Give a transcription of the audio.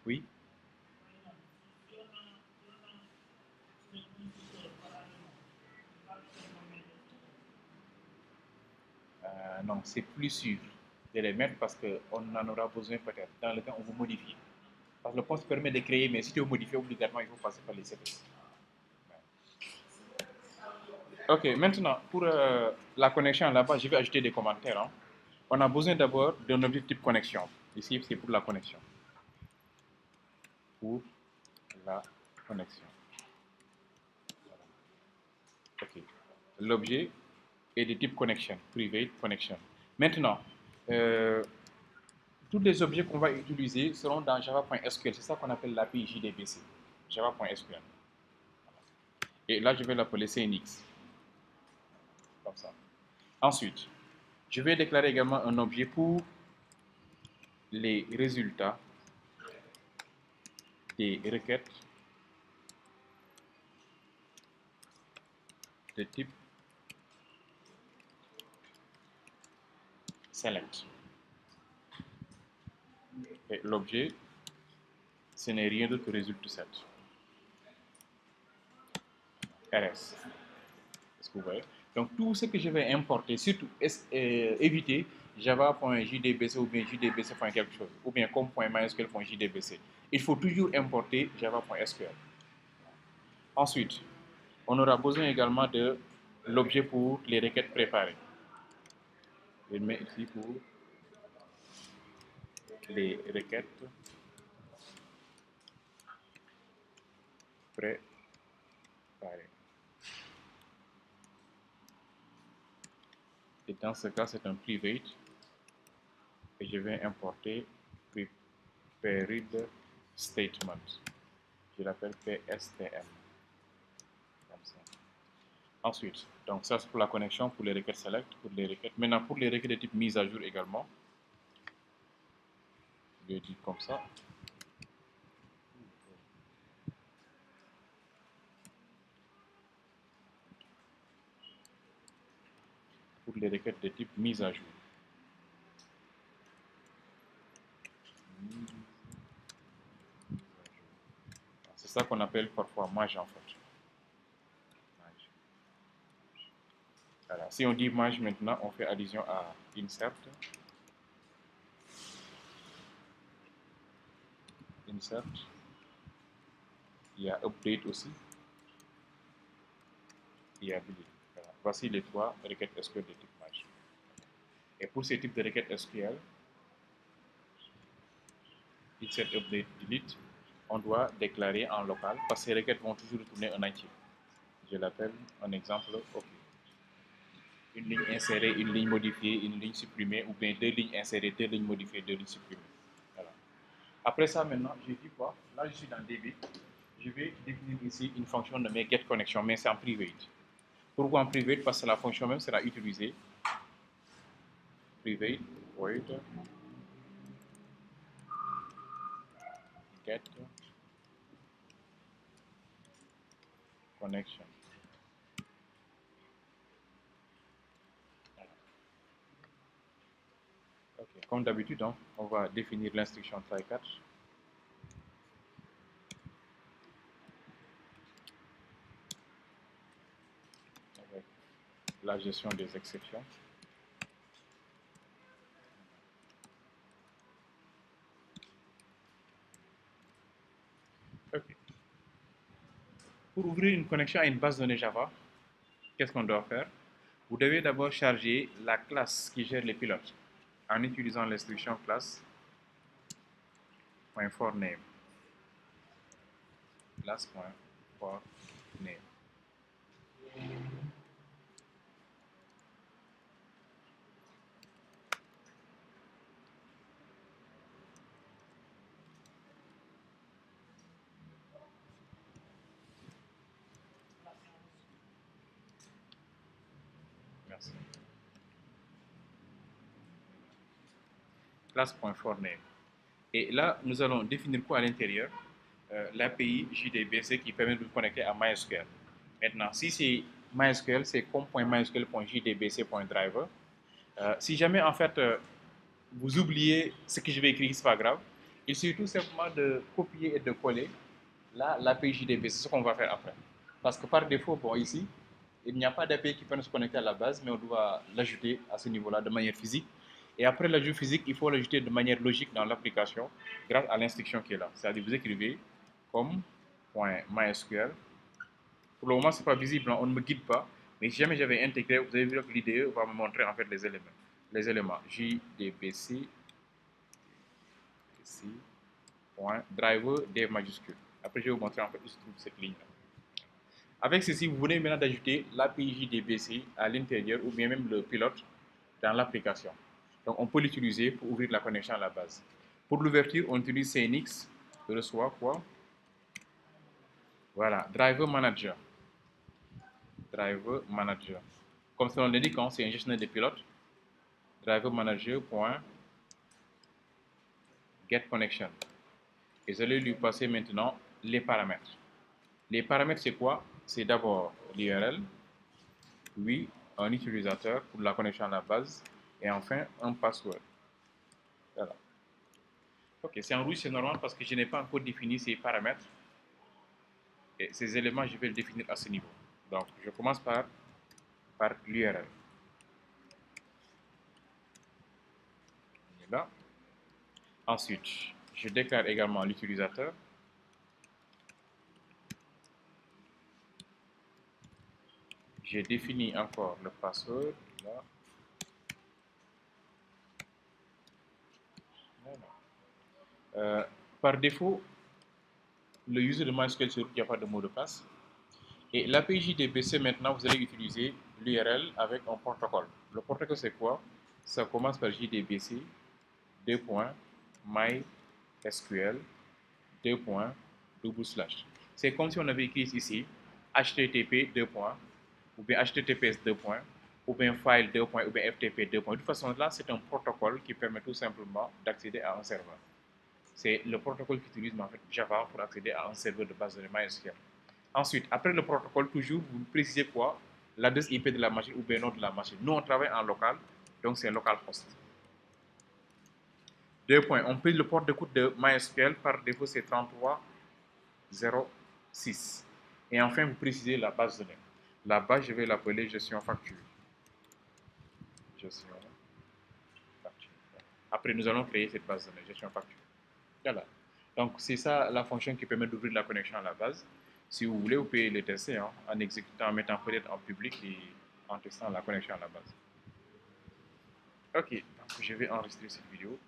Oui. Non, c'est plus sûr de les mettre parce qu'on en aura besoin peut-être dans le cas où vous modifiez. Parce que le poste permet de créer, mais si tu veux modifier obligatoirement, il faut passer par les CPS. Ok, maintenant, pour la connexion là-bas, je vais ajouter des commentaires, hein. On a besoin d'abord d'un objet type connexion. Ici, c'est pour la connexion. Pour la connexion. Ok. L'objet est de type connection, private connection. Maintenant, euh, tous les objets qu'on va utiliser seront dans java.sql. C'est ça qu'on appelle l'API JDBC. Java.sql. Et là, je vais l'appeler CNX. Comme ça. Ensuite, je vais déclarer également un objet pour les résultats des requêtes de type select. Et l'objet, ce n'est rien d'autre que résultat set. RS. Est-ce que vous voyez? Donc tout ce que je vais importer, surtout éviter java.jdbc ou bien jdbc. Quelque chose, ou bien com.mysql.jdbc. Il faut toujours importer java.sql. Ensuite, on aura besoin également de l'objet pour les requêtes préparées. Je le mets ici pour les requêtes préparées. Et dans ce cas, c'est un private. Et je vais importer prepared statement. Je l'appelle PSTM. Comme ça. Ensuite, donc ça c'est pour la connexion, pour les requêtes select, pour les requêtes. Maintenant, pour les requêtes de type mise à jour également, je vais dire comme ça. Pour les requêtes de type mise à jour. C'est ça qu'on appelle parfois mage en fait. Mage. Voilà. Si on dit mage maintenant, on fait allusion à insert. Insert. Il y a update aussi. Il y a delete. Voilà. Voici les trois requêtes SQL de type mage. Et pour ces types de requêtes SQL, insert, update, delete, on doit déclarer en local parce que ces requêtes vont toujours retourner un entier. Je l'appelle un exemple, OK. Une ligne insérée, une ligne modifiée, une ligne supprimée, ou bien deux lignes insérées, deux lignes modifiées, deux lignes supprimées. Voilà. Après ça, maintenant, je dis quoi? Là, je suis dans DB. Je vais définir ici une fonction nommée getConnection, mais c'est en private. Pourquoi en private? Parce que la fonction même sera utilisée. Private, void, getConnection. Okay. Comme d'habitude, hein, on va définir l'instruction try catch. Avec la gestion des exceptions. Okay. Pour ouvrir une connexion à une base de données Java, qu'est-ce qu'on doit faire? Vous devez d'abord charger la classe qui gère les pilotes en utilisant l'instruction class.forName. Class.forName. Merci. Class.forName. Et là, nous allons définir quoi à l'intérieur? L'API JDBC qui permet de vous connecter à MySQL. Maintenant, si c'est MySQL, c'est com.mysql.jdbc.driver. Si jamais, en fait, vous oubliez ce que je vais écrire, c'est pas grave. Il suffit tout simplement de copier et de coller là l'API JDB. C'est ce qu'on va faire après. Parce que par défaut, bon, ici, il n'y a pas d'API qui peut se connecter à la base, mais on doit l'ajouter à ce niveau-là de manière physique. Et après l'ajout physique, il faut l'ajouter de manière logique dans l'application grâce à l'instruction qui est là. C'est-à-dire vous écrivez comme .mysql. Pour le moment, ce n'est pas visible, hein, on ne me guide pas. Mais si jamais j'avais intégré, vous avez vu que l'IDE va me montrer en fait les éléments. Les éléments JDBC ici, driver dev majuscule. Après, je vais vous montrer en fait où se trouve cette ligne-là. Avec ceci, vous venez maintenant d'ajouter l'API JDBC à l'intérieur ou bien même le pilote dans l'application. Donc, on peut l'utiliser pour ouvrir la connexion à la base. Pour l'ouverture, on utilise CNX, reçoit quoi? Voilà, driver manager. Driver manager. Comme son nom l'indique, c'est un gestionnaire de pilote. Driver manager.get connection. Et je vais lui passer maintenant les paramètres. Les paramètres, c'est quoi? C'est d'abord l'URL, puis un utilisateur pour la connexion à la base, et enfin un password. Voilà. Ok, c'est en rouge, c'est normal parce que je n'ai pas encore défini ces paramètres. Et ces éléments, je vais les définir à ce niveau. Donc, je commence par l'URL. Là. Ensuite, je déclare également l'utilisateur. J'ai défini encore le password. Là. Voilà. Par défaut, le user de MySQL sur il n'y a pas de mot de passe. Et l'API JDBC, maintenant, vous allez utiliser l'URL avec un protocole. Le protocole, c'est quoi? Ça commence par JDBC, .mysql, C'est comme si on avait écrit ici HTTP, ou bien HTTPS, ou bien file, ou bien FTP, De toute façon, là, c'est un protocole qui permet tout simplement d'accéder à un serveur. C'est le protocole qu'utilise en fait Java pour accéder à un serveur de base de données MySQL. Ensuite, après le protocole, toujours, vous précisez quoi? L'adresse IP de la machine ou bien nom de la machine. Nous, on travaille en local, donc c'est localhost. Deux points. On prise le port d'écoute de MySQL, par défaut, c'est 3306. Et enfin, vous précisez la base de données. La base, je vais l'appeler gestion facture. Gestion facture. Après, nous allons créer cette base de données, gestion facture. Voilà. Donc, c'est ça la fonction qui permet d'ouvrir la connexion à la base. Si vous voulez, vous pouvez le tester en exécutant, en mettant peut-être en public et en testant la connexion à la base. Ok, donc je vais enregistrer cette vidéo.